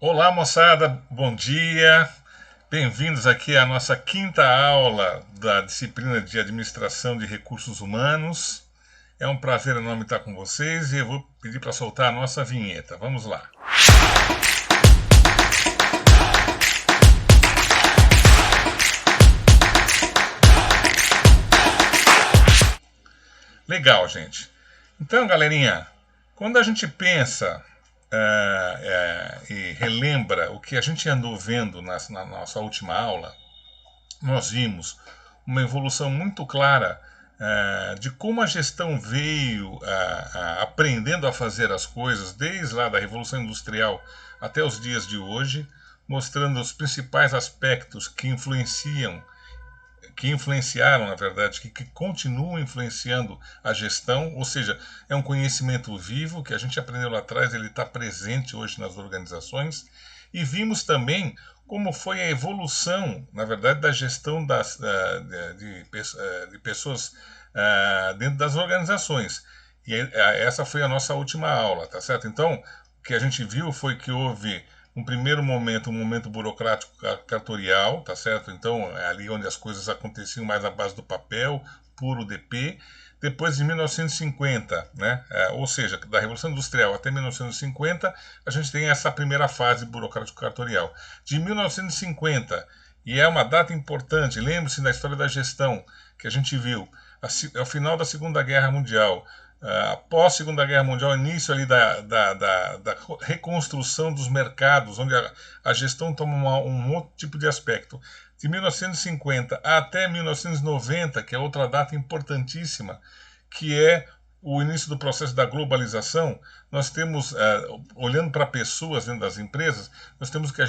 Olá, moçada, bom dia. Bem-vindos aqui à nossa quinta aula da disciplina de Administração de Recursos Humanos. É um prazer enorme estar com vocês e eu vou pedir para soltar a nossa vinheta. Vamos lá. Legal, gente. Então, galerinha, quando a gente pensa e relembra o que a gente andou vendo na nossa última aula, nós vimos uma evolução muito clara de como a gestão veio aprendendo a fazer as coisas desde lá da Revolução Industrial até os dias de hoje, mostrando os principais aspectos que influenciaram, na verdade, que continuam influenciando a gestão, ou seja, é um conhecimento vivo que a gente aprendeu lá atrás, ele está presente hoje nas organizações, e vimos também como foi a evolução, na verdade, da gestão de pessoas dentro das organizações. E essa foi a nossa última aula, tá certo? Então, o que a gente viu foi que houve um primeiro momento, um momento burocrático cartorial, tá certo? Então, é ali onde as coisas aconteciam mais à base do papel, puro DP. Depois de 1950, né? Ou seja, da Revolução Industrial até 1950, a gente tem essa primeira fase burocrático-cartorial. De 1950, e é uma data importante, lembre-se da história da gestão que a gente viu, ao final da Segunda Guerra Mundial, após a Segunda Guerra Mundial, início ali da reconstrução dos mercados, onde a gestão toma um outro tipo de aspecto. De 1950 até 1990, que é outra data importantíssima, que é o início do processo da globalização, nós temos, olhando para pessoas dentro das empresas, nós temos que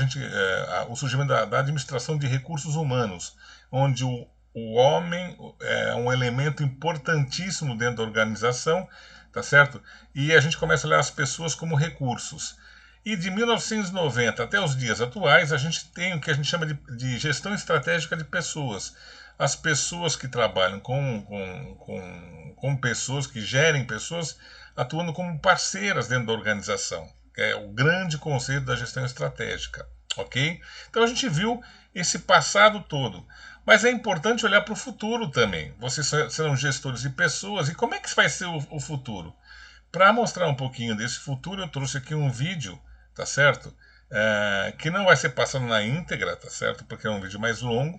o surgimento da Administração de Recursos Humanos, onde o homem é um elemento importantíssimo dentro da organização, tá certo? E a gente começa a olhar as pessoas como recursos. E de 1990 até os dias atuais, a gente tem o que a gente chama de gestão estratégica de pessoas. As pessoas que trabalham com pessoas, que gerem pessoas, atuando como parceiras dentro da organização. É o grande conceito da gestão estratégica, ok? Então a gente viu esse passado todo. Mas é importante olhar para o futuro também. Vocês serão gestores de pessoas. E como é que vai ser o futuro? Para mostrar um pouquinho desse futuro, eu trouxe aqui um vídeo, tá certo? Que não vai ser passado na íntegra, tá certo? Porque é um vídeo mais longo.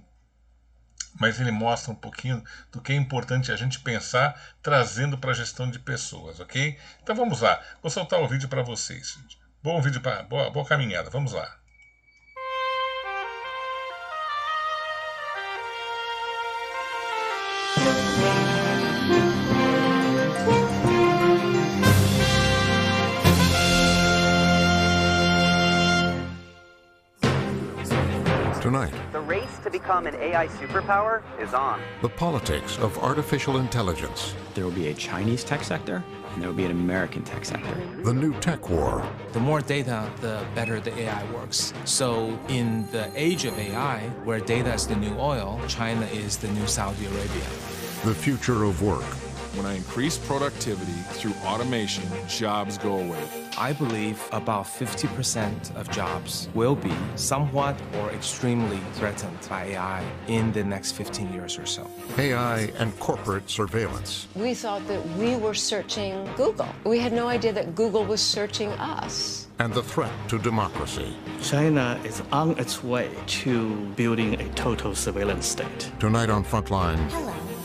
Mas ele mostra um pouquinho do que é importante a gente pensar trazendo para a gestão de pessoas, ok? Então vamos lá. Vou soltar o vídeo para vocês. Bom vídeo, boa caminhada. Vamos lá. Tonight, the race to become an AI superpower is on. the politics of artificial intelligence, There will be a Chinese tech sector, and there will be an American tech sector. the new tech war, The more data, the better the AI works. So in the age of AI, where data is the new oil, China is the new Saudi Arabia. the future of work, When I increase productivity through automation, jobs go away. I believe about 50% of jobs will be somewhat or extremely threatened by AI in the next 15 years or so. AI and corporate surveillance, We thought that we were searching Google. We had no idea that Google was searching us. and the threat to democracy. China is on its way to building a total surveillance state. Tonight on Frontline,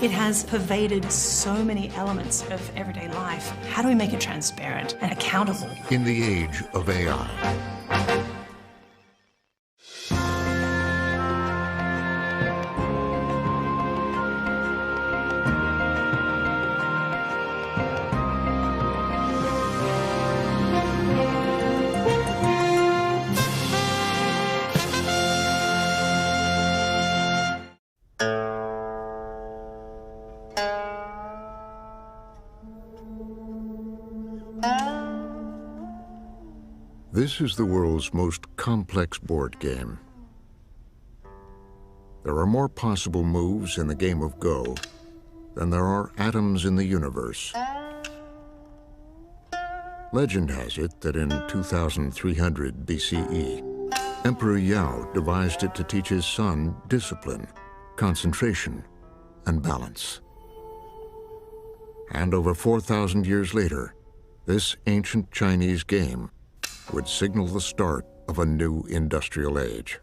It has pervaded so many elements of everyday life. How do we make it transparent and accountable? in the age of AI. This is the world's most complex board game. There are more possible moves in the game of Go than there are atoms in the universe. Legend has it that in 2300 BCE, Emperor Yao devised it to teach his son discipline, concentration, and balance. And over 4,000 years later, this ancient Chinese game would signal the start of a new industrial age.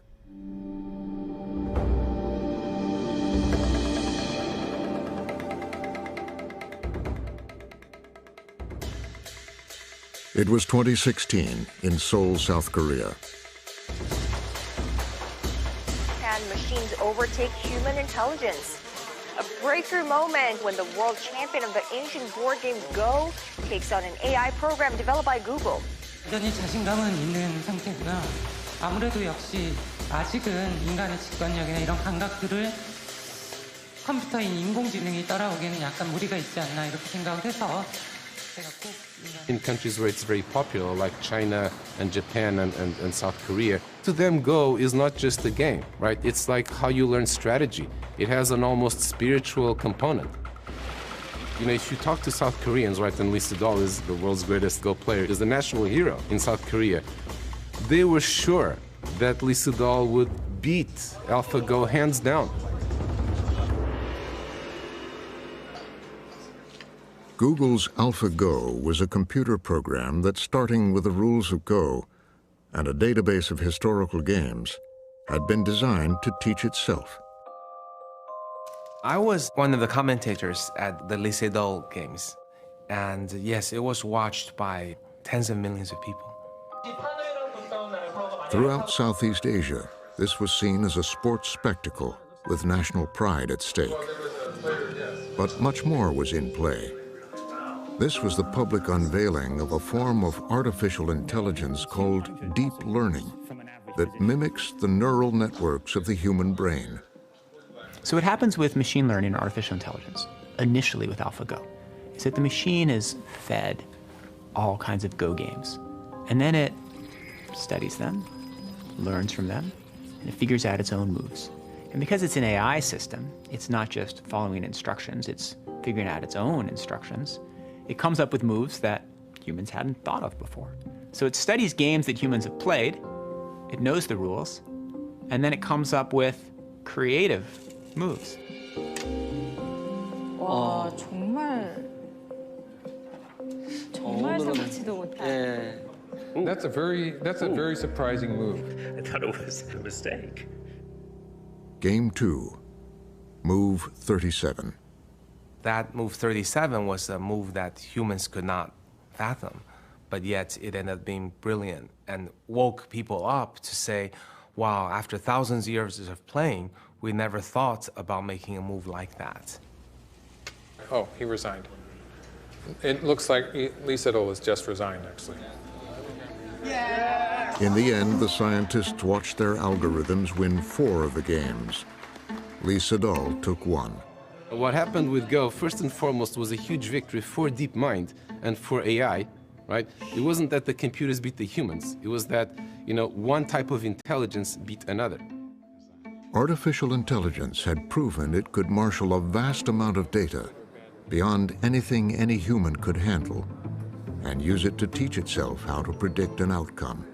It was 2016 in Seoul, South Korea. Can machines overtake human intelligence? A breakthrough moment when the world champion of the ancient board game Go takes on an AI program developed by Google. 여전히 자신감은 있는 상태구나. 아무래도 역시 아직은 인간의 직관력이나 이런 감각들을 컴퓨터인 인공지능이 따라오기에는 약간 무리가 있지 않나 이렇게 생각을 해서 In countries where it's very popular, like China and Japan and South Korea, to them Go is not just a game, right? It's like how you learn strategy. It has an almost spiritual component. You know, if you talk to South Koreans, right, and Lee Sedol is the world's greatest Go player, is the national hero in South Korea, they were sure that Lee Sedol would beat AlphaGo hands down. Google's AlphaGo was a computer program that, starting with the rules of Go and a database of historical games, had been designed to teach itself. I was one of the commentators at the Lee Sedol games. And yes, it was watched by tens of millions of people. Throughout Southeast Asia, this was seen as a sports spectacle with national pride at stake. But much more was in play. This was the public unveiling of a form of artificial intelligence called deep learning that mimics the neural networks of the human brain. So what happens with machine learning or artificial intelligence, initially with AlphaGo, is that the machine is fed all kinds of Go games. And then it studies them, learns from them, and it figures out its own moves. And because it's an AI system, it's not just following instructions, it's figuring out its own instructions. It comes up with moves that humans hadn't thought of before. So it studies games that humans have played, it knows the rules, and then it comes up with creative moves. 와, 정말 생각지도 못한. That's a very surprising move. I thought it was a mistake. Game 2, Move 37. That move 37 was a move that humans could not fathom, but yet it ended up being brilliant and woke people up to say, wow, after thousands of years of playing, we never thought about making a move like that. Oh, he resigned. It looks like Lee Sedol has just resigned, actually. In the end, the scientists watched their algorithms win 4 of the games. Lee Sedol took 1. What happened with Go, first and foremost, was a huge victory for DeepMind and for AI, right? It wasn't that the computers beat the humans. It was that, you know, one type of intelligence beat another. Artificial intelligence had proven it could marshal a vast amount of data beyond anything any human could handle and use it to teach itself how to predict an outcome.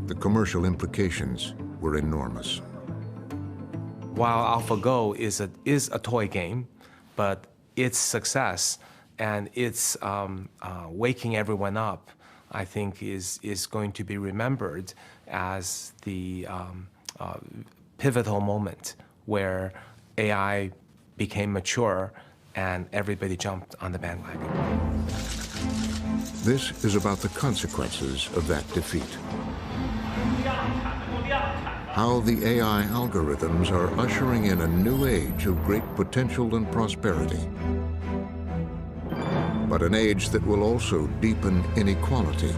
The commercial implications were enormous. While AlphaGo is a toy game, but its success and its waking everyone up, I think, is going to be remembered as the pivotal moment where AI became mature and everybody jumped on the bandwagon. This is about the consequences of that defeat. How the AI algorithms are ushering in a new age of great potential and prosperity. But an age that will also deepen inequality,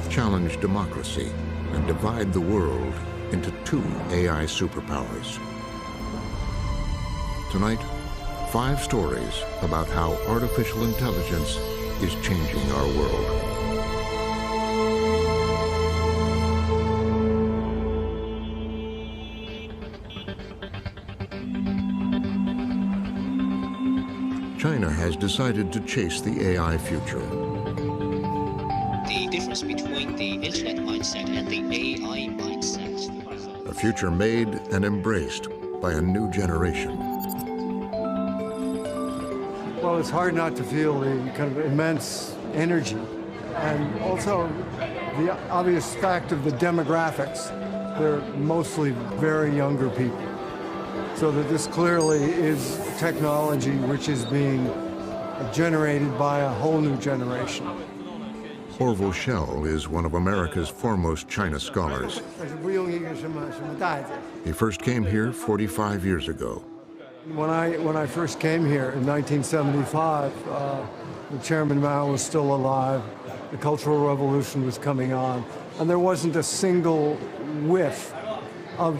challenge democracy, and divide the world into 2 AI superpowers. Tonight, 5 stories about how artificial intelligence is changing our world. China has decided to chase the AI future. difference between the internet mindset and the AI mindset. A future made and embraced by a new generation. Well, it's hard not to feel the kind of immense energy and also the obvious fact of the demographics. They're mostly very younger people. So that this clearly is technology which is being generated by a whole new generation. Orville Schell is one of America's foremost China scholars. He first came here 45 years ago. When I first came here in 1975, the Chairman Mao was still alive, the Cultural Revolution was coming on, and there wasn't a single whiff of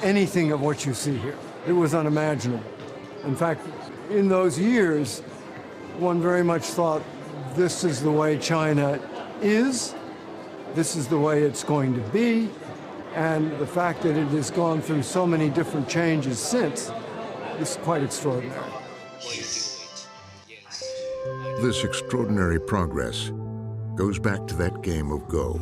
anything of what you see here. It was unimaginable. In fact, in those years, one very much thought this is the way China is, this is the way it's going to be, and the fact that it has gone through so many different changes since is quite extraordinary. This extraordinary progress goes back to that game of Go.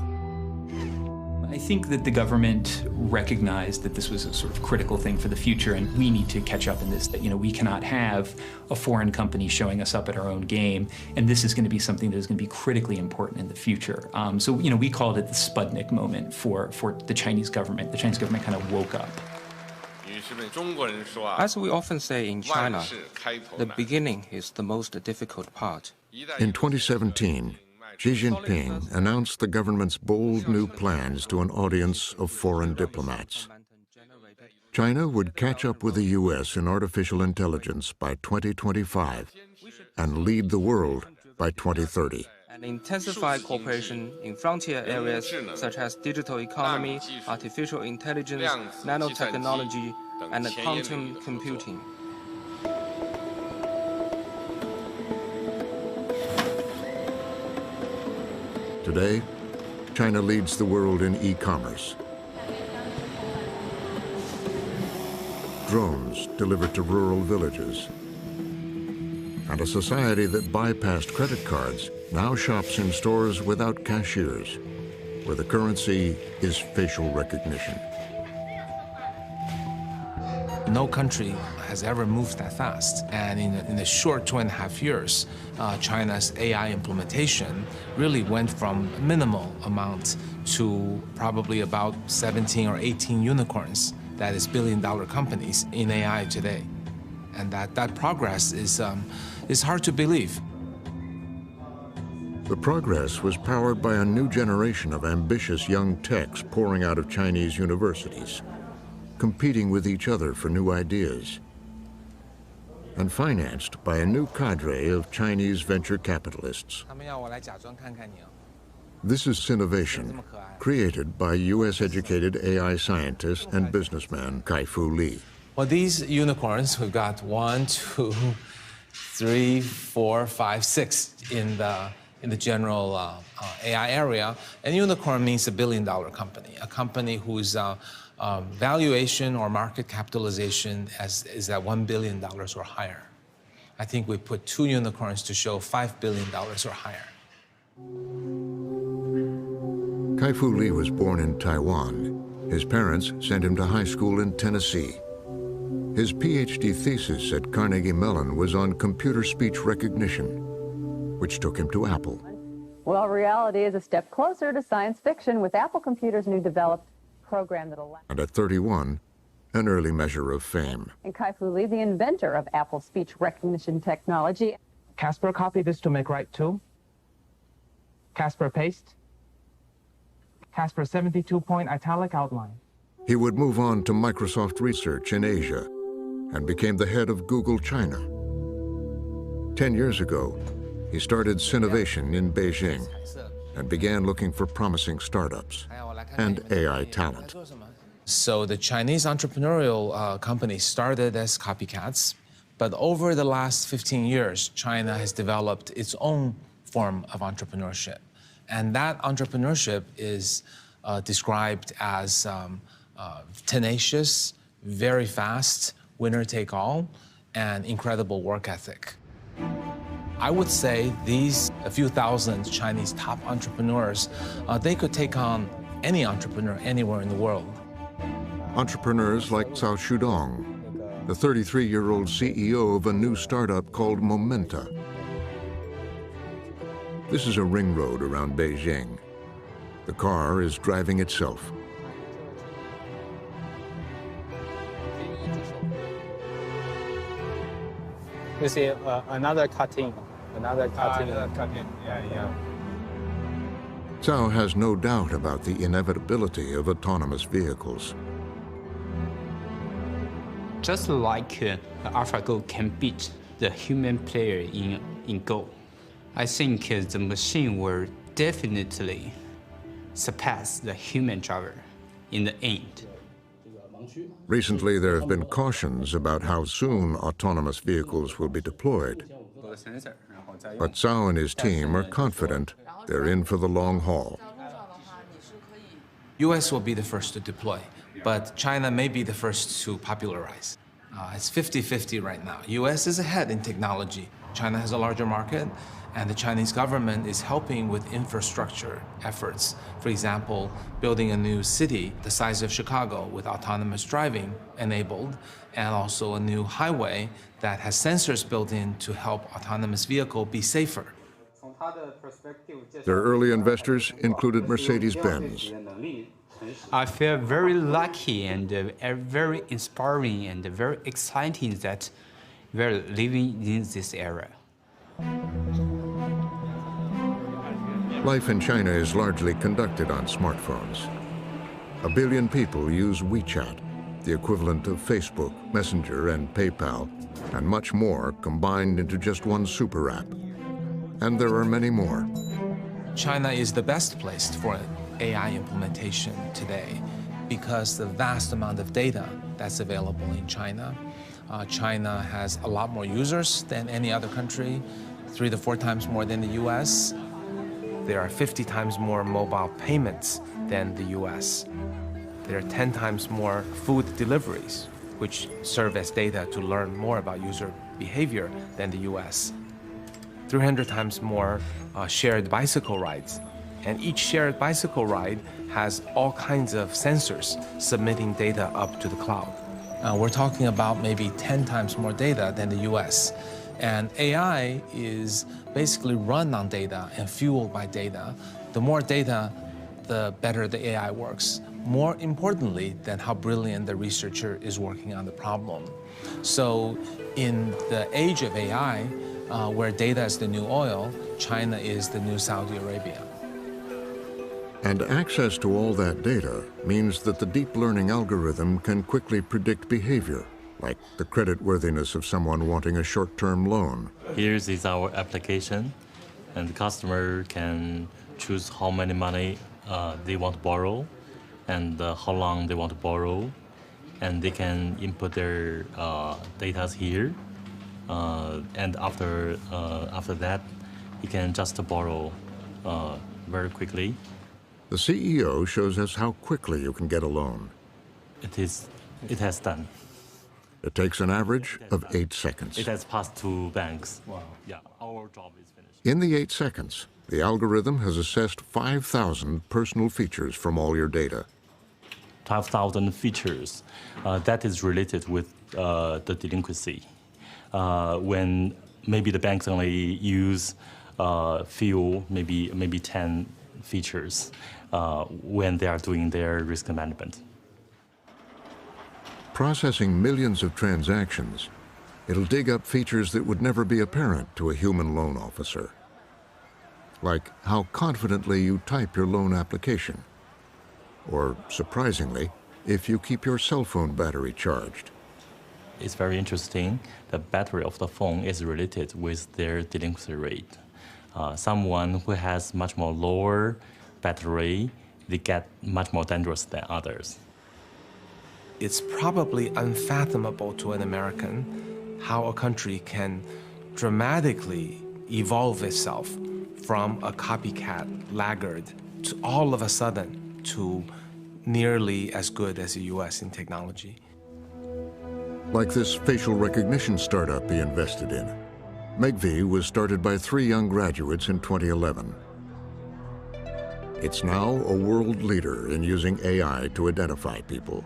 I think that the government recognized that this was a sort of critical thing for the future, and we need to catch up in this, that, we cannot have a foreign company showing us up at our own game, and this is going to be something that is going to be critically important in the future. So, we called it the Sputnik moment for the Chinese government. The Chinese government kind of woke up. As we often say in China, the beginning is the most difficult part. In 2017, Xi Jinping announced the government's bold new plans to an audience of foreign diplomats. China would catch up with the U.S. in artificial intelligence by 2025 and lead the world by 2030. And intensify cooperation in frontier areas such as digital economy, artificial intelligence, nanotechnology, and quantum computing. Today, China leads the world in e-commerce. Drones delivered to rural villages. And a society that bypassed credit cards now shops in stores without cashiers, where the currency is facial recognition. No country has ever moved that fast. And in the short 2.5 years, China's AI implementation really went from minimal amount to probably about 17 or 18 unicorns, that is billion-dollar companies in AI today. And that progress is hard to believe. The progress was powered by a new generation of ambitious young techs pouring out of Chinese universities, competing with each other for new ideas, and financed by a new cadre of Chinese venture capitalists. This is Sinovation, created by US-educated AI scientist and businessman Kai-Fu Lee. Well, these unicorns, we've got 1, 2, 3, 4, 5, 6 in the general AI area. And unicorn means $1 billion company, a company whose valuation or market capitalization is at $1 billion or higher. I think we put 2 unicorns to show $5 billion or higher. Kai-Fu Lee was born in Taiwan. His parents sent him to high school in Tennessee. His PhD thesis at Carnegie Mellon was on computer speech recognition, which took him to Apple. Well, reality is a step closer to science fiction with Apple Computer's new developed program that'll... And at 31, an early measure of fame. And Kai-Fu Lee, the inventor of Apple's speech recognition technology. Casper, copy this to make right 2. Casper, paste. Casper, 72-point italic outline. He would move on to Microsoft Research in Asia and became the head of Google China. 10 years ago, he started Sinovation in Beijing and began looking for promising startups and AI talent. So the Chinese entrepreneurial companies started as copycats, but over the last 15 years, China has developed its own form of entrepreneurship. And that entrepreneurship is described as tenacious, very fast, winner-take-all, and incredible work ethic. I would say these a few thousand Chinese top entrepreneurs, they could take on any entrepreneur anywhere in the world. Entrepreneurs like Cao Shudong, the 33-year-old CEO of a new startup called Momenta. This is a ring road around Beijing. The car is driving itself. You see another cutting. Cao has no doubt about the inevitability of autonomous vehicles. Just like AlphaGo can beat the human player in Go, I think the machine will definitely surpass the human driver in the end. Recently, there have been cautions about how soon autonomous vehicles will be deployed. But Cao and his team are confident they're in for the long haul. US will be the first to deploy, but China may be the first to popularize. It's 50-50 right now. US is ahead in technology. China has a larger market, and the Chinese government is helping with infrastructure efforts. For example, building a new city the size of Chicago with autonomous driving enabled, and also a new highway that has sensors built in to help autonomous vehicle be safer. Their early investors included Mercedes-Benz. I feel very lucky and very inspiring and very exciting that we're living in this era. Life in China is largely conducted on smartphones. 1 billion people use WeChat, the equivalent of Facebook, Messenger, and PayPal, and much more combined into just one super app. And there are many more. China is the best place for AI implementation today because the vast amount of data that's available in China. China has a lot more users than any other country, 3 to 4 times more than the US. There are 50 times more mobile payments than the US. There are 10 times more food deliveries, which serve as data to learn more about user behavior than the US. 300 times more shared bicycle rides. And each shared bicycle ride has all kinds of sensors submitting data up to the cloud. We're talking about maybe 10 times more data than the US. And AI is basically run on data and fueled by data. The more data, the better the AI works. More importantly than how brilliant the researcher is working on the problem. So in the age of AI, where data is the new oil, China is the new Saudi Arabia. And access to all that data means that the deep learning algorithm can quickly predict behavior, like the creditworthiness of someone wanting a short-term loan. Here is our application, and the customer can choose how many money they want to borrow and how long they want to borrow, and they can input their data here, and after that, you can just borrow very quickly. The CEO shows us how quickly you can get a loan. It has done. It takes an average of 8 seconds. It has passed to banks. Wow. Yeah, our job is finished. In the 8 seconds, the algorithm has assessed 5,000 personal features from all your data. 5,000 features. That is related with the delinquency. When maybe the banks only use few, maybe 10 features when they are doing their risk management. Processing millions of transactions, it'll dig up features that would never be apparent to a human loan officer. Like how confidently you type your loan application. Or, surprisingly, if you keep your cell phone battery charged. It's very interesting. The battery of the phone is related with their delinquency rate. Someone who has much more lower battery, they get much more dangerous than others. It's probably unfathomable to an American how a country can dramatically evolve itself from a copycat laggard to all of a sudden to nearly as good as the US in technology. Like this facial recognition startup he invested in. MEGV was started by 3 young graduates in 2011. It's now a world leader in using AI to identify people.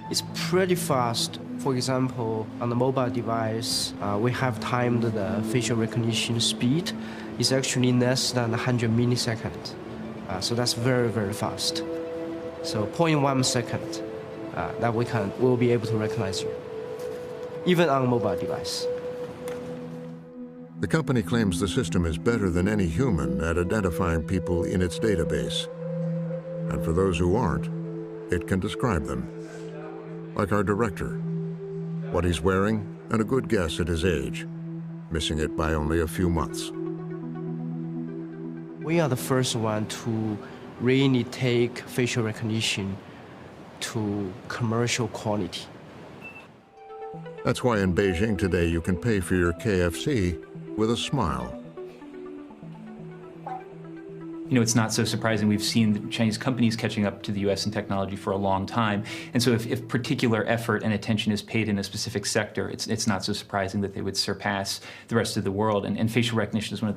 It's pretty fast. For example, on the mobile device, we have timed the facial recognition speed. It's actually less than 100 milliseconds. So that's very, very fast. So 0.1 second that we'll be able to recognize you, even on a mobile device. The company claims the system is better than any human at identifying people in its database. And for those who aren't, it can describe them. Like our director, what he's wearing, and a good guess at his age, missing it by only a few months. We are the first one to really take facial recognition to commercial quality. That's why in Beijing today you can pay for your KFC with a smile. You know, it's not so surprising. We've seen the Chinese companies catching up to the US in technology for a long time. And so if particular effort and attention is paid in a specific sector, it's not so surprising that they would surpass the rest of the world. And facial recognition is one of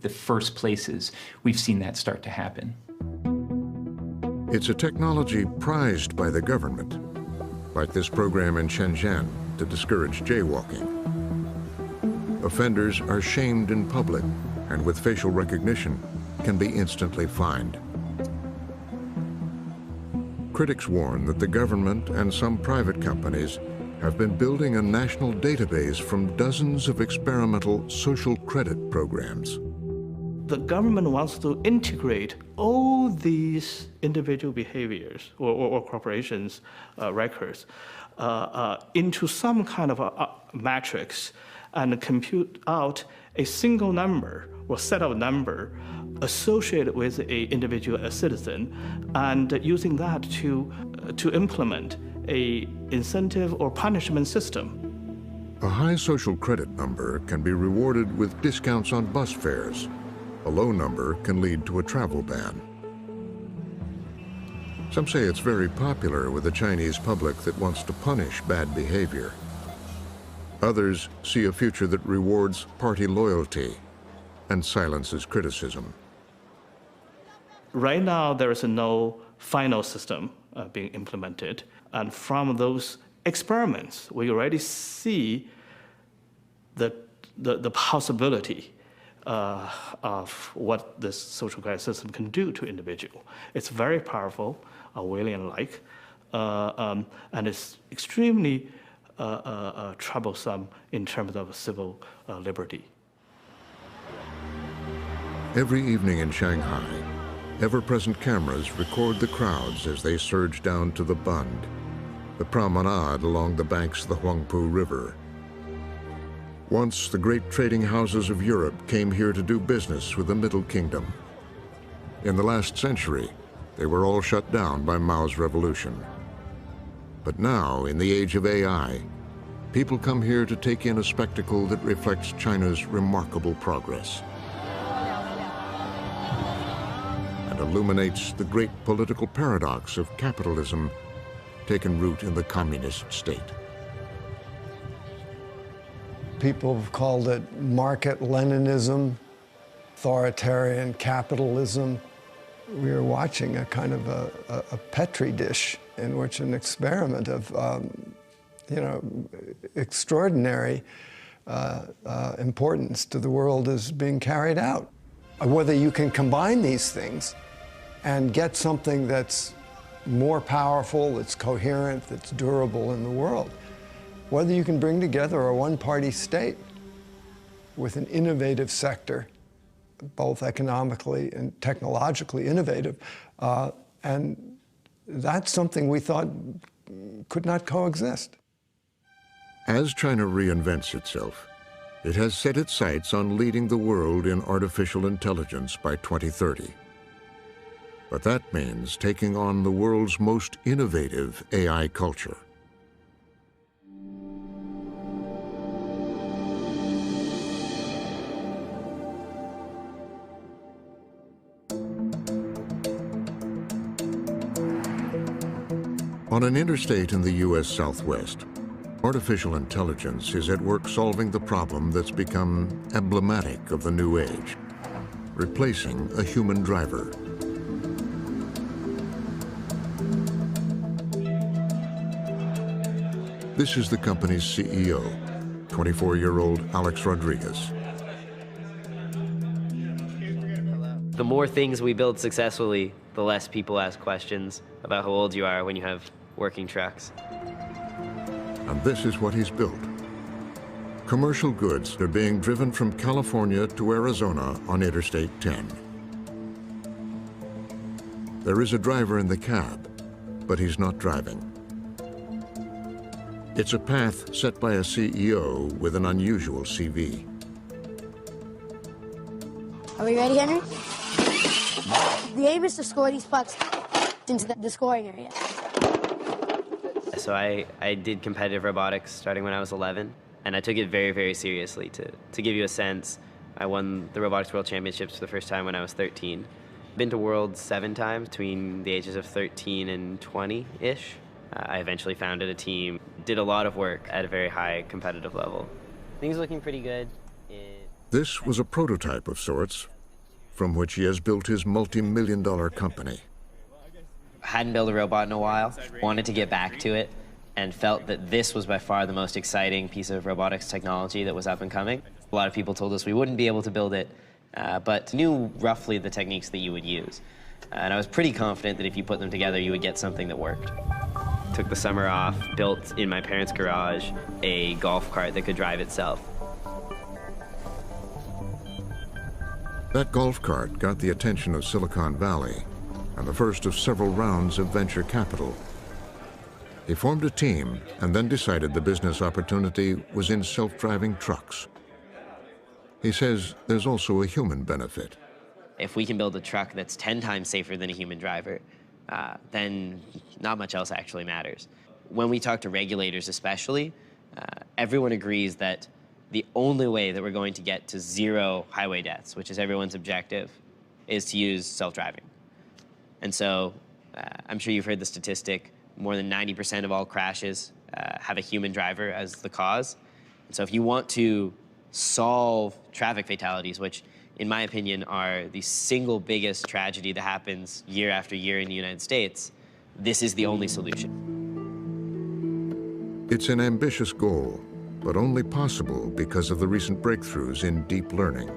the first places we've seen that start to happen. It's a technology prized by the government, like this program in Shenzhen to discourage jaywalking. Offenders are shamed in public, and with facial recognition, can be instantly fined. Critics warn that the government and some private companies have been building a national database from dozens of experimental social credit programs. The government wants to integrate all these individual behaviors or corporations' records into some kind of a matrix and compute out a single number or set of number associated with an individual, a citizen, and using that to implement a incentive or punishment system. A high social credit number can be rewarded with discounts on bus fares. A low number can lead to a travel ban. Some say it's very popular with the Chinese public that wants to punish bad behavior. Others see a future that rewards party loyalty and silences criticism. Right now, there is no final system being implemented. And from those experiments, we already see the possibility of what this social credit system can do to individual. It's very powerful, Orwellian-like, and it's extremely troublesome in terms of civil liberty. Every evening in Shanghai, ever-present cameras record the crowds as they surge down to the Bund, the promenade along the banks of the Huangpu River. Once, the great trading houses of Europe came here to do business with the Middle Kingdom. In the last century, they were all shut down by Mao's revolution. But now, in the age of AI, people come here to take in a spectacle that reflects China's remarkable progress and illuminates the great political paradox of capitalism taken root in the communist state. People have called it market Leninism, authoritarian capitalism. We are watching a kind of a Petri dish in which an experiment of, extraordinary importance to the world is being carried out. Whether you can combine these things and get something that's more powerful, that's coherent, that's durable in the world, whether you can bring together a one-party state with an innovative sector, both economically and technologically innovative, and that's something we thought could not coexist. As China reinvents itself, it has set its sights on leading the world in artificial intelligence by 2030. But that means taking on the world's most innovative AI culture. On an interstate in the U.S. Southwest, Artificial intelligence is at work solving the problem that's become emblematic of the new age, replacing a human driver. This is the company's CEO, 24-year-old Alex Rodriguez. The more things we build successfully, the less people ask questions about how old you are when you have working trucks. And this is what he's built. Commercial goods are being driven from California to Arizona on Interstate 10. There is a driver in the cab, but he's not driving. It's a path set by a CEO with an unusual CV. Are we ready, Henry? The aim is to score these pucks into the scoring area. So I did competitive robotics starting when I was 11, and I took it very, very seriously. To give you a sense, I won the Robotics World Championships for the first time when I was 13. Been to Worlds 7 times between the ages of 13 and 20-ish. I eventually founded a team, did a lot of work at a very high competitive level. Things are looking pretty good. This was a prototype of sorts, from which he has built his multi-million-dollar company. Hadn't built a robot in a while, wanted to get back to it, and felt that this was by far the most exciting piece of robotics technology that was up and coming. A lot of people told us we wouldn't be able to build it, but knew roughly the techniques that you would use. And I was pretty confident that if you put them together, you would get something that worked. Took the summer off, built in my parents' garage a golf cart that could drive itself. That golf cart got the attention of Silicon Valley and the first of several rounds of venture capital. He formed a team and then decided the business opportunity was in self-driving trucks. He says there's also a human benefit. If we can build a truck that's 10 times safer than a human driver, then not much else actually matters. When we talk to regulators especially, everyone agrees that the only way that we're going to get to 0 highway deaths, which is everyone's objective, is to use self-driving. And so I'm sure you've heard the statistic, more than 90% of all crashes have a human driver as the cause. And so if you want to solve traffic fatalities, which in my opinion are the single biggest tragedy that happens year after year in the United States, this is the only solution. It's an ambitious goal, but only possible because of the recent breakthroughs in deep learning.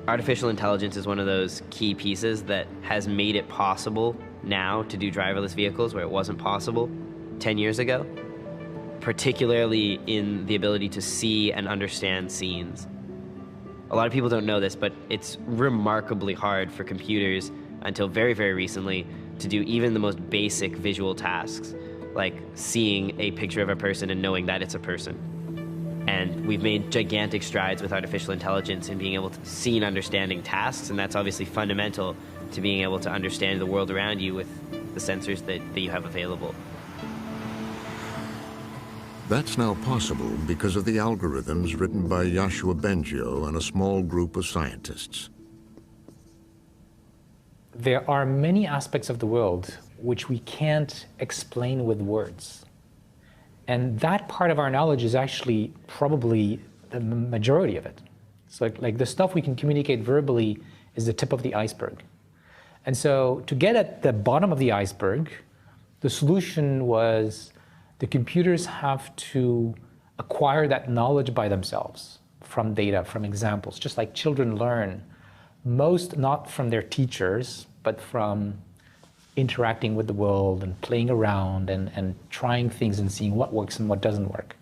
Artificial intelligence is one of those key pieces that has made it possible now to do driverless vehicles where it wasn't possible 10 years ago, particularly in the ability to see and understand scenes. A lot of people don't know this, but it's remarkably hard for computers until very, very recently to do even the most basic visual tasks, like seeing a picture of a person and knowing that it's a person. And we've made gigantic strides with artificial intelligence in being able to see and understanding tasks, and that's obviously fundamental to being able to understand the world around you with the sensors that you have available. That's now possible because of the algorithms written by Yoshua Bengio and a small group of scientists. There are many aspects of the world which we can't explain with words. And that part of our knowledge is actually probably the majority of it. So like the stuff we can communicate verbally is the tip of the iceberg. And so to get at the bottom of the iceberg, the solution was the computers have to acquire that knowledge by themselves from data, from examples, just like children learn, most not from their teachers, but from interacting with the world and playing around and trying things and seeing what works and what doesn't work.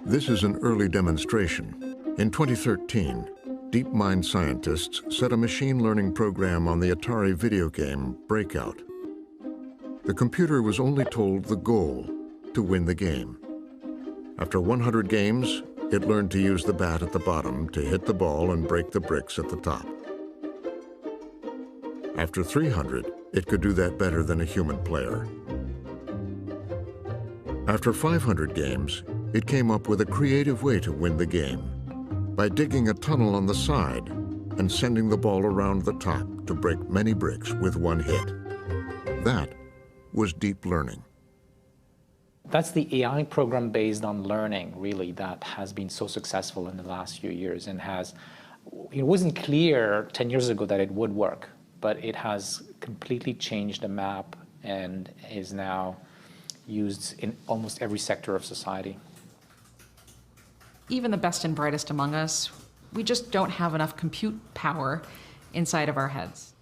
This is an early demonstration. In 2013, DeepMind scientists set a machine learning program on the Atari video game Breakout. The computer was only told the goal, to win the game. After 100 games, it learned to use the bat at the bottom to hit the ball and break the bricks at the top. After 300, it could do that better than a human player. After 500 games, it came up with a creative way to win the game by digging a tunnel on the side and sending the ball around the top to break many bricks with one hit. That was deep learning. That's the AI program based on learning, really, that has been so successful in the last few years and it wasn't clear 10 years ago that it would work, but it has completely changed the map and is now used in almost every sector of society. Even the best and brightest among us, we just don't have enough compute power inside of our heads.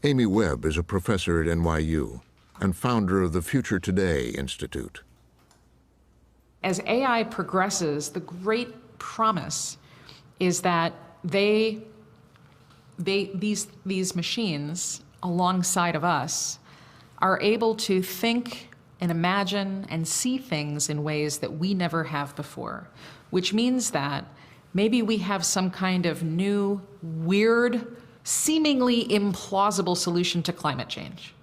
Amy Webb is a professor at NYU and founder of the Future Today Institute. As AI progresses, the great promise is that these machines, alongside of us, are able to think and imagine and see things in ways that we never have before, which means that maybe we have some kind of new, weird, seemingly implausible solution to climate change.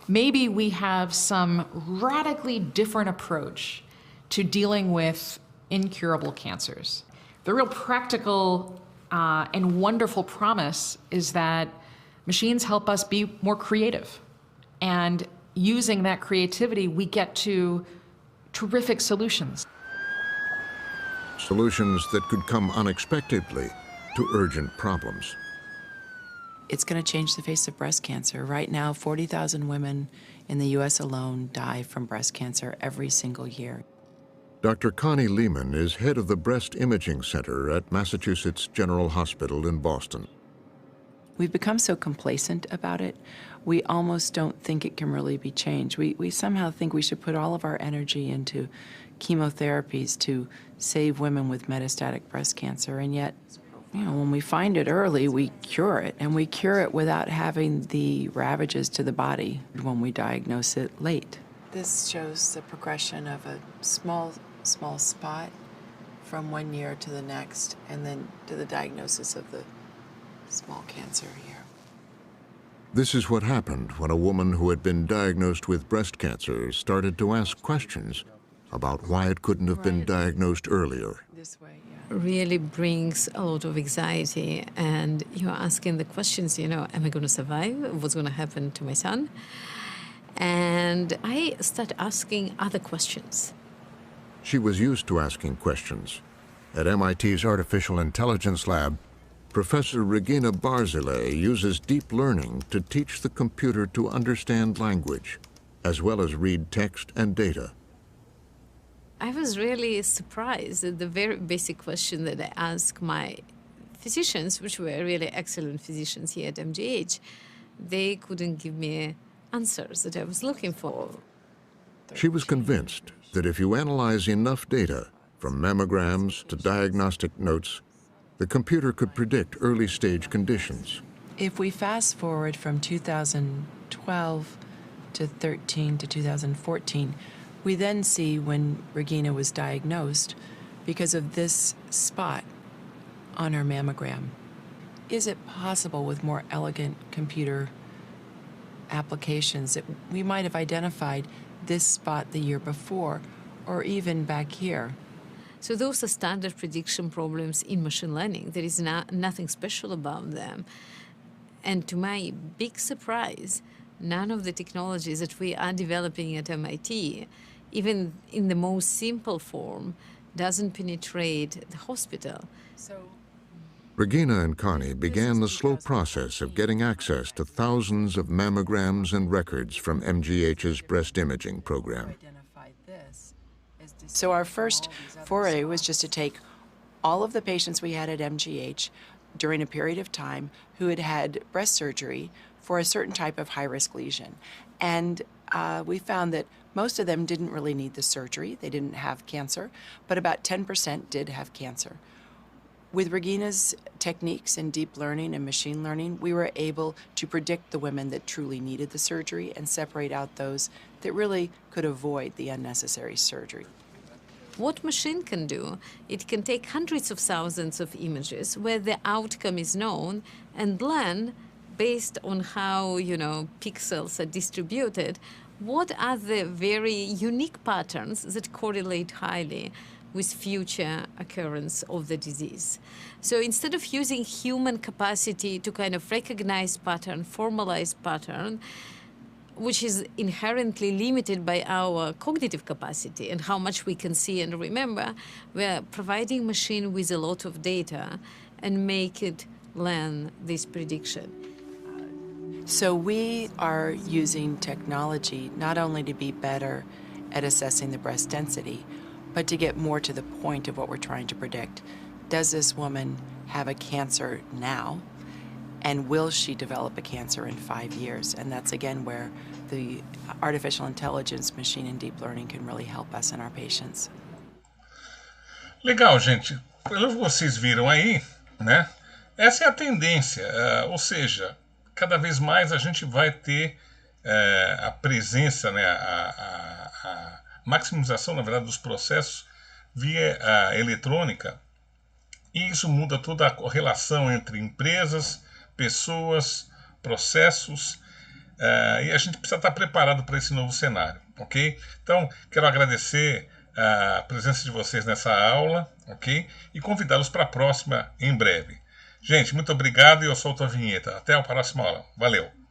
Maybe we have some radically different approach to dealing with incurable cancers. The real practical and wonderful promise is that machines help us be more creative. And using that creativity, we get to terrific solutions. Solutions that could come unexpectedly to urgent problems. It's going to change the face of breast cancer. Right now, 40,000 women in the U.S. alone die from breast cancer every single year. Dr. Connie Lehman is head of the Breast Imaging Center at Massachusetts General Hospital in Boston. We've become so complacent about it, we almost don't think it can really be changed. We somehow think we should put all of our energy into chemotherapies to save women with metastatic breast cancer, and yet, when we find it early, we cure it, and we cure it without having the ravages to the body when we diagnose it late. This shows the progression of a small spot from 1 year to the next, and then to the diagnosis of the small cancer here. This is what happened when a woman who had been diagnosed with breast cancer started to ask questions about why it couldn't have been diagnosed earlier. Really brings a lot of anxiety, and you're asking the questions, am I going to survive? What's going to happen to my son? And I start asking other questions. She was used to asking questions. At MIT's Artificial Intelligence Lab, Professor Regina Barzilay uses deep learning to teach the computer to understand language, as well as read text and data. I was really surprised at the very basic question that I asked my physicians, which were really excellent physicians here at MGH. They couldn't give me answers that I was looking for. She was convinced that if you analyze enough data, from mammograms to diagnostic notes, the computer could predict early-stage conditions. If we fast forward from 2012 to 13 to 2014, we then see when Regina was diagnosed because of this spot on her mammogram. Is it possible with more elegant computer applications that we might have identified this spot the year before, or even back here? So those are standard prediction problems in machine learning. There is nothing special about them. And to my big surprise, none of the technologies that we are developing at MIT, even in the most simple form, doesn't penetrate the hospital. Regina and Connie began the slow process of getting access to thousands of mammograms and records from MGH's breast imaging program. So our first foray was just to take all of the patients we had at MGH during a period of time who had had breast surgery for a certain type of high-risk lesion. And we found that most of them didn't really need the surgery. They didn't have cancer, but about 10% did have cancer. With Regina's techniques in deep learning and machine learning, we were able to predict the women that truly needed the surgery and separate out those that really could avoid the unnecessary surgery. What machine can do, it can take hundreds of thousands of images where the outcome is known and learn, based on how, pixels are distributed, what are the very unique patterns that correlate highly with future occurrence of the disease. So instead of using human capacity to kind of recognize pattern, formalize pattern, which is inherently limited by our cognitive capacity and how much we can see and remember, we're providing machine with a lot of data and make it learn this prediction. So we are using technology not only to be better at assessing the breast density, but to get more to the point of what we're trying to predict. Does this woman have a cancer now? And will she develop a cancer in 5 years? And that's again where the artificial intelligence, machine and deep learning can really help us and our patients. Legal, gente. Pelo que vocês viram aí, né? Essa é a tendência, ou seja, cada vez mais a gente vai ter a presença, né, a maximização, na verdade, dos processos via eletrônica, e isso muda toda a relação entre empresas, pessoas, processos, e a gente precisa estar preparado para esse novo cenário, ok? Então, quero agradecer a presença de vocês nessa aula, ok? E convidá-los para a próxima em breve. Gente, muito obrigado e eu solto a vinheta. Até a próxima aula. Valeu!